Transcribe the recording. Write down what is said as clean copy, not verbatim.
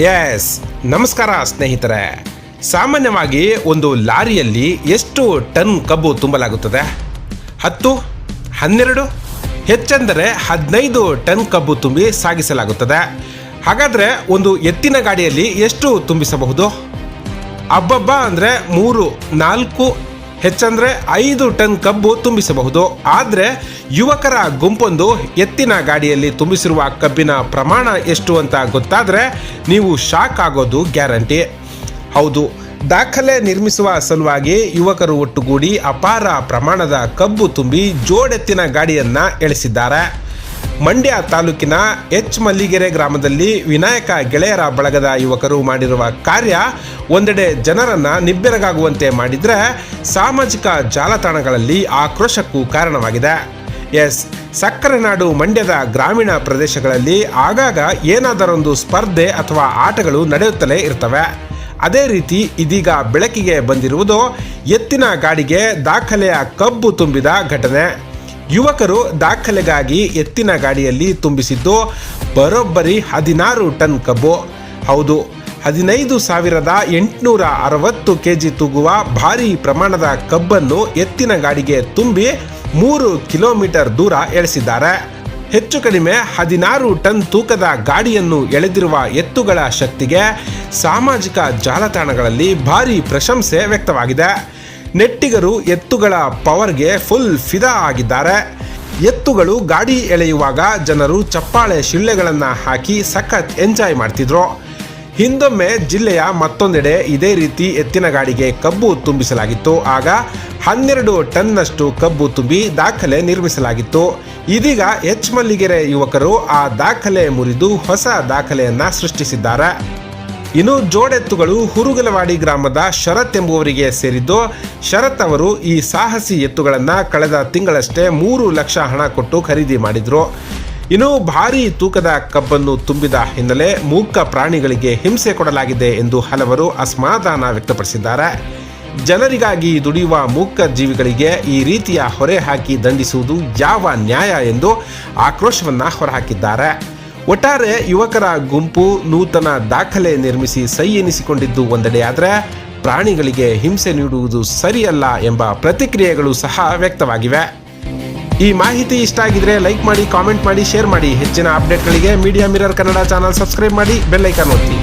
S, ನಮಸ್ಕಾರ ಸ್ನೇಹಿತರೆ. ಸಾಮಾನ್ಯವಾಗಿ ಒಂದು ಲಾರಿಯಲ್ಲಿ ಎಷ್ಟು ಟನ್ ಕಬ್ಬು ತುಂಬಲಾಗುತ್ತದೆ? 10, 12, ಹೆಚ್ಚೆಂದರೆ 15 ಟನ್ ಕಬ್ಬು ತುಂಬಿ ಸಾಗಿಸಲಾಗುತ್ತದೆ. ಹಾಗಾದರೆ ಒಂದು ಎತ್ತಿನ ಗಾಡಿಯಲ್ಲಿ ಎಷ್ಟು ತುಂಬಿಸಬಹುದು? ಅಬ್ಬಬ್ಬ ಅಂದರೆ 3, 4, ಹೆಚ್ಚಂದರೆ 5 ಟನ್ ಕಬ್ಬು ತುಂಬಿಸಬಹುದು. ಆದರೆ ಯುವಕರ ಗುಂಪೊಂದು ಎತ್ತಿನ ಗಾಡಿಯಲ್ಲಿ ತುಂಬಿಸಿರುವ ಕಬ್ಬಿನ ಪ್ರಮಾಣ ಎಷ್ಟು ಅಂತ ಗೊತ್ತಾದರೆ ನೀವು ಶಾಕ್ ಆಗೋದು ಗ್ಯಾರಂಟಿ. ಹೌದು, ದಾಖಲೆ ನಿರ್ಮಿಸುವ ಸಲುವಾಗಿ ಯುವಕರು ಒಟ್ಟುಗೂಡಿ ಅಪಾರ ಪ್ರಮಾಣದ ಕಬ್ಬು ತುಂಬಿ ಜೋಡೆತ್ತಿನ ಗಾಡಿಯನ್ನು ಎಳೆಸಿದ್ದಾರೆ. ಮಂಡ್ಯ ತಾಲೂಕಿನ ಎಚ್ ಮಲ್ಲಿಗೆರೆ ಗ್ರಾಮದಲ್ಲಿ ವಿನಾಯಕ ಗೆಳೆಯರ ಬಳಗದ ಯುವಕರು ಮಾಡಿರುವ ಕಾರ್ಯ ಒಂದೆಡೆ ಜನರನ್ನ ನಿಬ್ಬೆರಗಾಗುವಂತೆ ಮಾಡಿದರೆ ಸಾಮಾಜಿಕ ಜಾಲತಾಣಗಳಲ್ಲಿ ಆಕ್ರೋಶಕ್ಕೂ ಕಾರಣವಾಗಿದೆ. ಎಸ್, ಸಕ್ಕರೆ ನಾಡು ಮಂಡ್ಯದ ಗ್ರಾಮೀಣ ಪ್ರದೇಶಗಳಲ್ಲಿ ಆಗಾಗ ಏನಾದರೊಂದು ಸ್ಪರ್ಧೆ ಅಥವಾ ಆಟಗಳು ನಡೆಯುತ್ತಲೇ ಇರ್ತವೆ. ಅದೇ ರೀತಿ ಇದೀಗ ಬೆಳಕಿಗೆ ಬಂದಿರುವುದು ಎತ್ತಿನ ಗಾಡಿಗೆ ದಾಖಲೆಯ ಕಬ್ಬು ತುಂಬಿದ ಘಟನೆ. ಯುವಕರು ದಾಖಲೆಗಾಗಿ ಎತ್ತಿನ ಗಾಡಿಯಲ್ಲಿ ತುಂಬಿಸಿದ್ದು ಬರೋಬ್ಬರಿ 16 ಟನ್ ಕಬ್ಬು. ಹೌದು, 15,860 kg ತೂಗುವ ಭಾರೀ ಪ್ರಮಾಣದ ಕಬ್ಬನ್ನು ಎತ್ತಿನ ಗಾಡಿಗೆ ತುಂಬಿ 3 ಕಿಲೋಮೀಟರ್ ದೂರ ಎಳೆಸಿದ್ದಾರೆ. ಹೆಚ್ಚು ಕಡಿಮೆ 16 ಟನ್ ತೂಕದ ಗಾಡಿಯನ್ನು ಎಳೆದಿರುವ ಎತ್ತುಗಳ ಶಕ್ತಿಗೆ ಸಾಮಾಜಿಕ ಜಾಲತಾಣಗಳಲ್ಲಿ ಭಾರೀ ಪ್ರಶಂಸೆ ವ್ಯಕ್ತವಾಗಿದೆ. ನೆಟ್ಟಿಗರು ಎತ್ತುಗಳ ಪವರ್ಗೆ ಫುಲ್ ಫಿದಾ ಆಗಿದ್ದಾರೆ. ಎತ್ತುಗಳು ಗಾಡಿ ಎಳೆಯುವಾಗ ಜನರು ಚಪ್ಪಾಳೆ ಶಿಳ್ಳೆಗಳನ್ನು ಹಾಕಿ ಸಖತ್ ಎಂಜಾಯ್ ಮಾಡ್ತಿದ್ರು. ಹಿಂದೊಮ್ಮೆ ಜಿಲ್ಲೆಯ ಮತ್ತೊಂದೆಡೆ ಇದೇ ರೀತಿ ಎತ್ತಿನ ಗಾಡಿಗೆ ಕಬ್ಬು ತುಂಬಿಸಲಾಗಿತ್ತು. ಆಗ 12 ಟನ್ನಷ್ಟು ಕಬ್ಬು ತುಂಬಿ ದಾಖಲೆ ನಿರ್ಮಿಸಲಾಗಿತ್ತು. ಇದೀಗ ಎಚ್ ಮಲ್ಲಿಗೆರೆ ಯುವಕರು ಆ ದಾಖಲೆ ಮುರಿದು ಹೊಸ ದಾಖಲೆಯನ್ನ ಸೃಷ್ಟಿಸಿದ್ದಾರೆ. ಇನ್ನು ಜೋಡೆತ್ತುಗಳು ಹುರುಗಲವಾಡಿ ಗ್ರಾಮದ ಶರತ್ ಎಂಬುವರಿಗೆ ಸೇರಿದ್ದು, ಶರತ್ ಅವರು ಈ ಸಾಹಸಿ ಎತ್ತುಗಳನ್ನು ಕಳೆದ ತಿಂಗಳಷ್ಟೇ 3 ಲಕ್ಷ ಹಣ ಕೊಟ್ಟು ಖರೀದಿ ಮಾಡಿದ್ರು. ಇನ್ನು ಭಾರೀ ತೂಕದ ಕಬ್ಬನ್ನು ತುಂಬಿದ ಹಿನ್ನೆಲೆ ಮೂಕ ಪ್ರಾಣಿಗಳಿಗೆ ಹಿಂಸೆ ಕೊಡಲಾಗಿದೆ ಎಂದು ಹಲವರು ಅಸಮಾಧಾನ ವ್ಯಕ್ತಪಡಿಸಿದ್ದಾರೆ. ಜನರಿಗಾಗಿ ದುಡಿಯುವ ಮೂಕ ಜೀವಿಗಳಿಗೆ ಈ ರೀತಿಯ ಹೊರೆ ಹಾಕಿ ದಂಡಿಸುವುದು ಯಾವ ನ್ಯಾಯ ಎಂದು ಆಕ್ರೋಶವನ್ನ ಹೊರಹಾಕಿದ್ದಾರೆ. ಒಟ್ಟಾರೆ ಯುವಕರ ಗುಂಪು ನೂತನ ದಾಖಲೆ ನಿರ್ಮಿಸಿ ಸೈ ಎನಿಸಿಕೊಂಡಿದ್ದು ಒಂದೆಡೆಯಾದರೆ ಪ್ರಾಣಿಗಳಿಗೆ ಹಿಂಸೆ ನೀಡುವುದು ಸರಿಯಲ್ಲ ಎಂಬ ಪ್ರತಿಕ್ರಿಯೆಗಳು ಸಹ ವ್ಯಕ್ತವಾಗಿವೆ. ಈ ಮಾಹಿತಿ ಇಷ್ಟ ಆಗಿದ್ರೆ ಲೈಕ್ ಮಾಡಿ, ಕಾಮೆಂಟ್ ಮಾಡಿ, ಶೇರ್ ಮಾಡಿ. ಹೆಚ್ಚಿನ ಅಪ್ಡೇಟ್ಗಳಿಗೆ media mirror Kannada channel subscribe ಮಾಡಿ, ಬೆಲ್ ಐಕಾನ್ ಒತ್ತಿ.